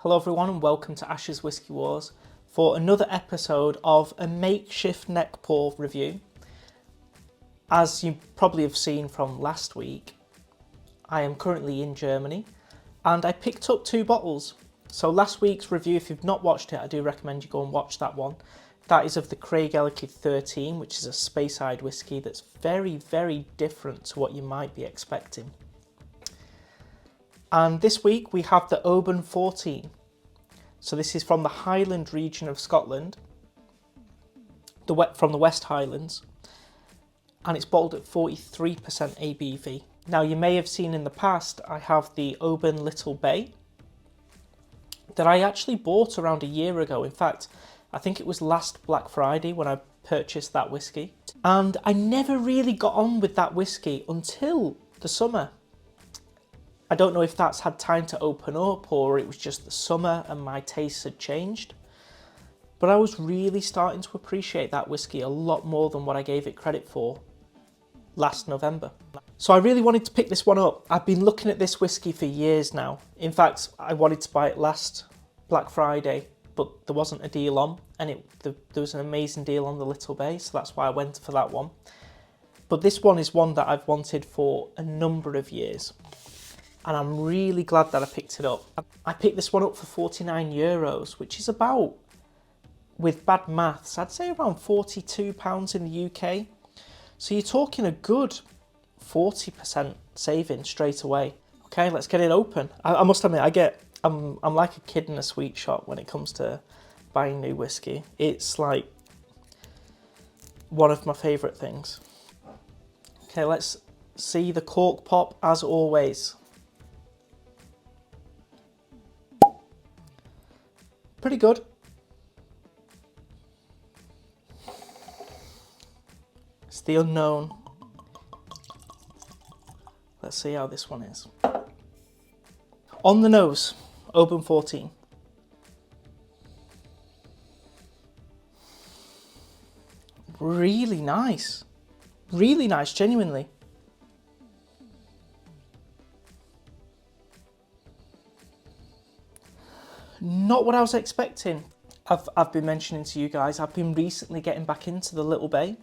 Hello everyone and welcome to Ash's Whiskey Wars for another episode of a makeshift NeckPour review. As you probably have seen from last week, I am currently in Germany and I picked up 2 bottles. So last week's review, if you've not watched it, I do recommend you go and watch that one. That is of the Craigellachie 13, which is a Speyside whiskey that's very, very different to what you might be expecting. And this week we have the Oban 14. So this is from the Highland region of Scotland, from the West Highlands, and it's bottled at 43% ABV. Now you may have seen in the past, I have the Oban Little Bay that I actually bought around a year ago. In fact, I think it was last Black Friday when I purchased that whiskey. And I never really got on with that whiskey until the summer. I don't know if that's had time to open up or it was just the summer and my tastes had changed. But I was really starting to appreciate that whiskey a lot more than what I gave it credit for last November. So I really wanted to pick this one up. I've been looking at this whiskey for years now. In fact, I wanted to buy it last Black Friday, but there wasn't a deal on, and there was an amazing deal on the Little Bay, so that's why I went for that one. But this one is one that I've wanted for a number of years. And I'm really glad that I picked it up. I picked this one up for €49, which is about, with bad maths, I'd say around £42 in the UK. So you're talking a good 40% saving straight away. Okay, let's get it open. I must admit, I'm like a kid in a sweet shop when it comes to buying new whiskey. It's like one of my favourite things. Okay, let's see the cork pop as always. Pretty good. It's the unknown. Let's see how this one is. On the nose, Oban 14. Really nice. Really nice, genuinely. Not what I was expecting. I've been mentioning to you guys, I've been recently getting back into the Little Bay.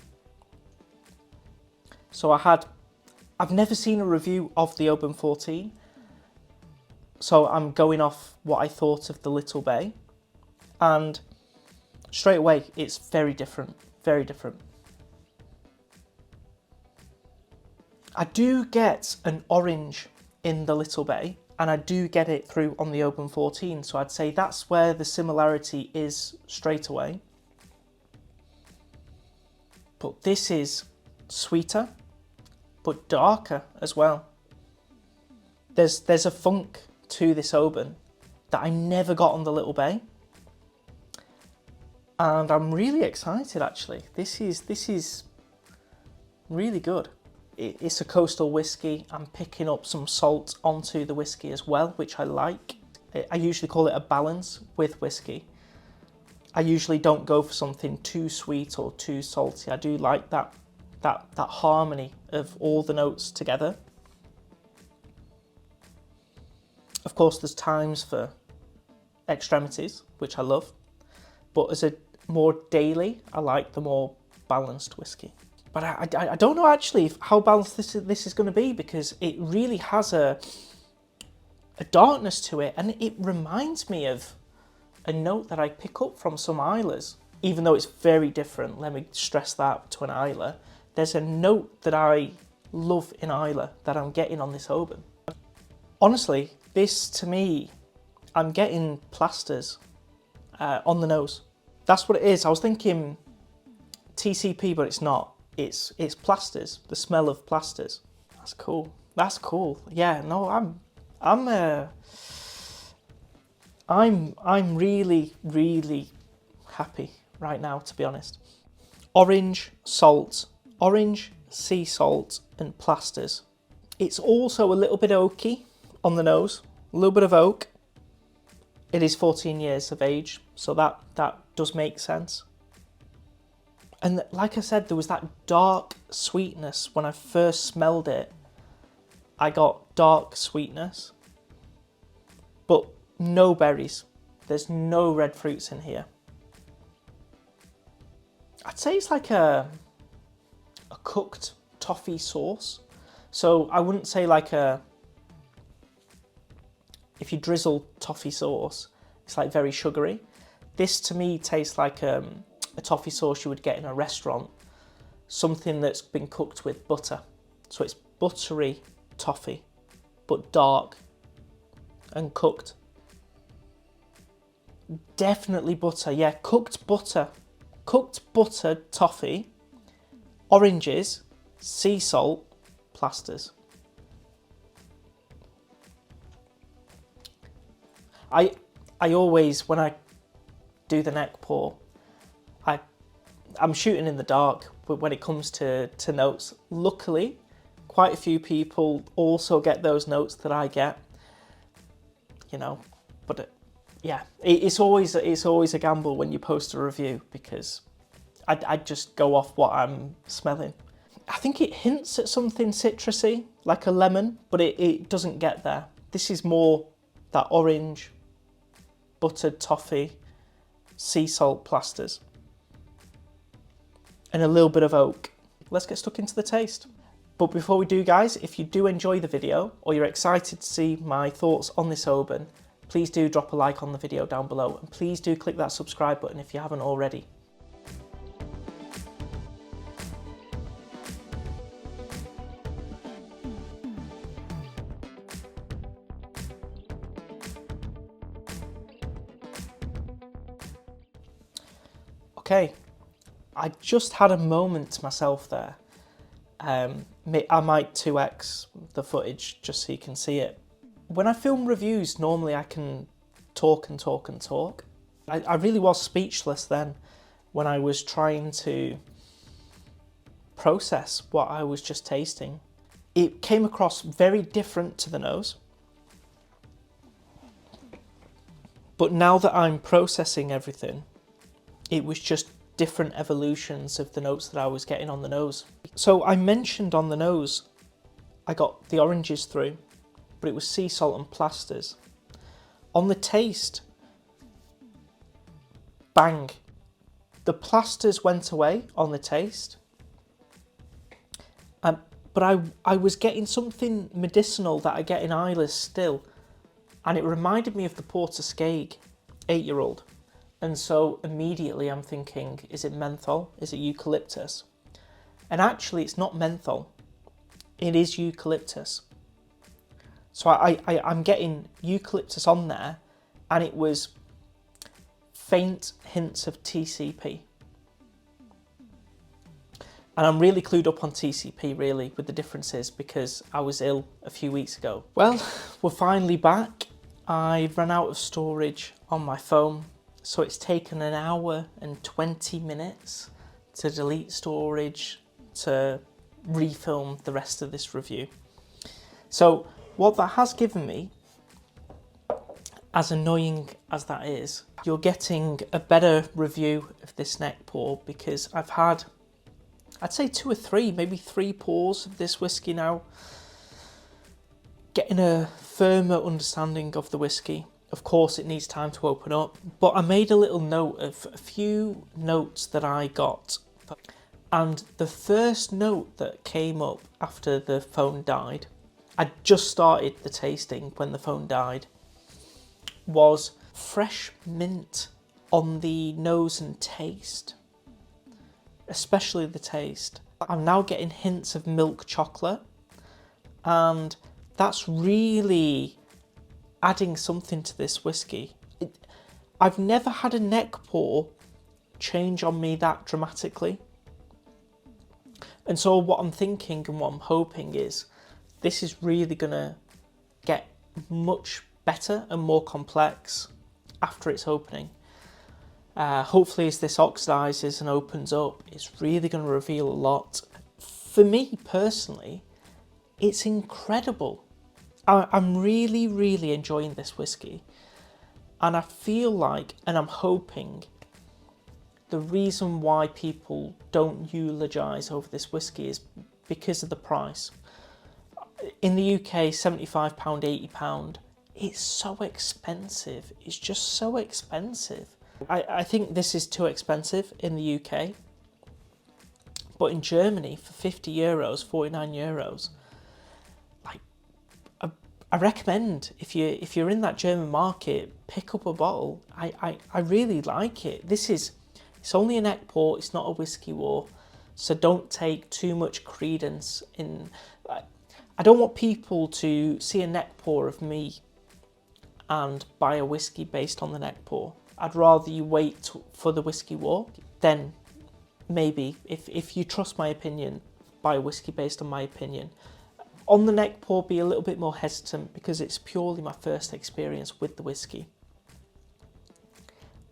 So I've never seen a review of the Oban 14. So I'm going off what I thought of the Little Bay. And straight away, it's very different, very different. I do get an orange in the Little Bay, and I do get it through on the Oban 14, so I'd say that's where the similarity is straight away. But this is sweeter, but darker as well. There's a funk to this Oban that I never got on the Little Bay. And I'm really excited actually. This is really good. It's a coastal whiskey. I'm picking up some salt onto the whiskey as well, which I like. I usually call it a balance with whiskey. I usually don't go for something too sweet or too salty. I do like that harmony of all the notes together. Of course, there's times for extremities, which I love. But as a more daily, I like the more balanced whiskey. But I don't know actually how balanced this is going to be, because it really has a darkness to it, and it reminds me of a note that I pick up from some Islers. Even though it's very different, let me stress that, to an Isla, there's a note that I love in Isla that I'm getting on this Oban. Honestly, this to me, I'm getting plasters on the nose. That's what it is. I was thinking TCP, but it's not. It's plasters, the smell of plasters. That's cool. That's cool. Yeah, no, I'm really, really happy right now, to be honest. Orange, salt, orange, sea salt, and plasters. It's also a little bit oaky on the nose, a little bit of oak. It is 14 years of age, so that does make sense. And like I said, there was that dark sweetness when I first smelled it. I got dark sweetness. But No berries. There's no red fruits in here. I'd say it's like a cooked toffee sauce. So I wouldn't say like if you drizzle toffee sauce, it's like very sugary. This to me tastes like a toffee sauce you would get in a restaurant. Something that's been cooked with butter. So it's buttery toffee, but dark and cooked. Definitely butter, yeah, cooked butter. Cooked butter toffee, oranges, sea salt, plasters. I always, when I do the NeckPour, I'm shooting in the dark when it comes to notes. Luckily, quite a few people also get those notes that I get, you know, but yeah, it's always a gamble when you post a review, because I just go off what I'm smelling. I think it hints at something citrusy, like a lemon, but it doesn't get there. This is more that orange, buttered toffee, sea salt plasters, and a little bit of oak. Let's get stuck into the taste. But before we do, guys, if you do enjoy the video, or you're excited to see my thoughts on this Oban, please do drop a like on the video down below, and please do click that subscribe button if you haven't already. Okay, I just had a moment to myself there. I might 2x the footage just so you can see it. When I film reviews, normally I can talk and talk and talk. I really was speechless then when I was trying to process what I was just tasting. It came across very different to the nose. But now that I'm processing everything, it was just different evolutions of the notes that I was getting on the nose. So I mentioned on the nose, I got the oranges through, but it was sea salt and plasters. On the taste, bang. The plasters went away on the taste. But I was getting something medicinal that I get in Islay still. And it reminded me of the Porter-Skeg 8-year-old. And so immediately I'm thinking, is it menthol? Is it eucalyptus? And actually it's not menthol. It is eucalyptus. So I'm getting eucalyptus on there, and it was faint hints of TCP. And I'm really clued up on TCP really with the differences, because I was ill a few weeks ago. Well, we're finally back. I ran out of storage on my phone. So it's taken an hour and 20 minutes to delete storage, to refilm the rest of this review. So what that has given me, as annoying as that is, you're getting a better review of this NeckPour, because I've had, I'd say 2 or 3, maybe 3 pours of this whiskey now, getting a firmer understanding of the whiskey. Of course, it needs time to open up, but I made a little note of a few notes that I got. And the first note that came up after the phone died, I just started the tasting when the phone died, was fresh mint on the nose and taste, especially the taste. I'm now getting hints of milk chocolate, and that's really adding something to this whiskey. I've never had a NeckPour change on me that dramatically. And so what I'm thinking and what I'm hoping is this is really gonna get much better and more complex after its opening. Hopefully as this oxidizes and opens up, it's really gonna reveal a lot. For me personally, it's incredible. I'm really, really enjoying this whiskey, and I feel like, and I'm hoping, the reason why people don't eulogise over this whiskey is because of the price. In the UK, £75, £80, it's so expensive. It's just so expensive. I think this is too expensive in the UK. But in Germany, for 50 euros, 49 euros, like, I recommend, if you're in that German market, pick up a bottle. I really like it. It's only a NeckPour, it's not a whiskey war. So don't take too much credence in... I don't want people to see a NeckPour of me and buy a whiskey based on the NeckPour. I'd rather you wait for the whiskey war. Then maybe, if you trust my opinion, buy a whiskey based on my opinion. On the NeckPour, be a little bit more hesitant because it's purely my first experience with the whiskey.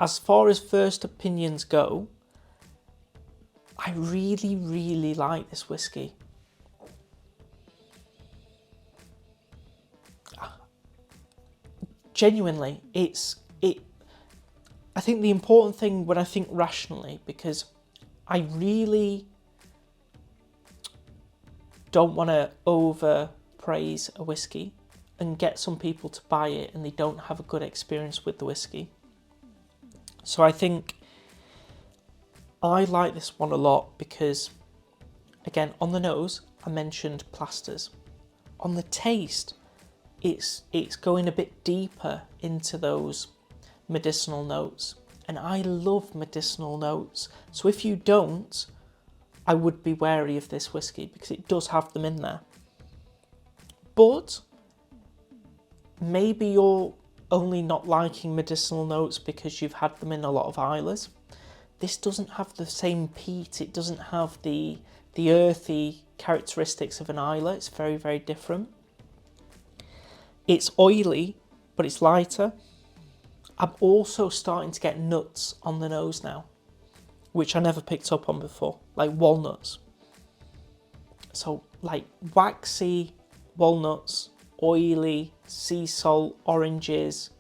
As far as first opinions go, I really, really like this whiskey. Genuinely, I think the important thing when I think rationally, because I really don't want to overpraise a whiskey and get some people to buy it and they don't have a good experience with the whiskey. So I think I like this one a lot because, again, on the nose, I mentioned plasters. On the taste, it's going a bit deeper into those medicinal notes. And I love medicinal notes. So if you don't, I would be wary of this whiskey because it does have them in there. But maybe you're only not liking medicinal notes because you've had them in a lot of Islers. This doesn't have the same peat, it doesn't have the earthy characteristics of an Isla. It's very, very different. It's oily, but it's lighter. I'm also starting to get nuts on the nose now, which I never picked up on before, like walnuts. So like waxy walnuts, oily, sea salt, oranges.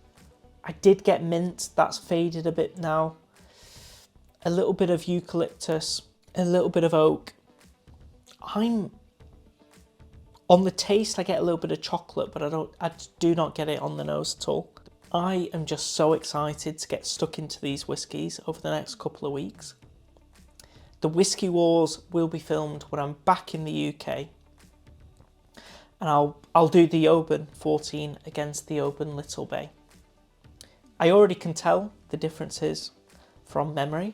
I did get mint, that's faded a bit now. A little bit of eucalyptus, a little bit of oak. On the taste, I get a little bit of chocolate, but I do not get it on the nose at all. I am just so excited to get stuck into these whiskies over the next couple of weeks. The Whiskey Wars will be filmed when I'm back in the UK. And I'll do the Oban 14 against the Oban Little Bay. I already can tell the differences from memory,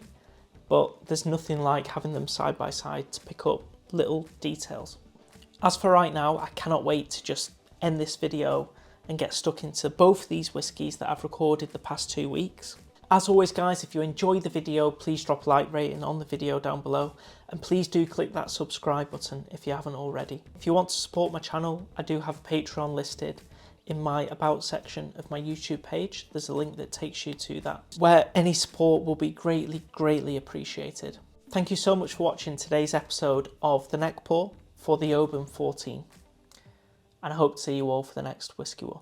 but there's nothing like having them side by side to pick up little details. As for right now, I cannot wait to just end this video and get stuck into both these whiskies that I've recorded the past 2 weeks. As always guys, if you enjoyed the video, please drop a like rating on the video down below, and please do click that subscribe button if you haven't already. If you want to support my channel, I do have a Patreon listed in my about section of my YouTube page. There's a link that takes you to that, where any support will be greatly, greatly appreciated. Thank you so much for watching today's episode of the NeckPour for the Oban 14. And I hope to see you all for the next Whiskey War.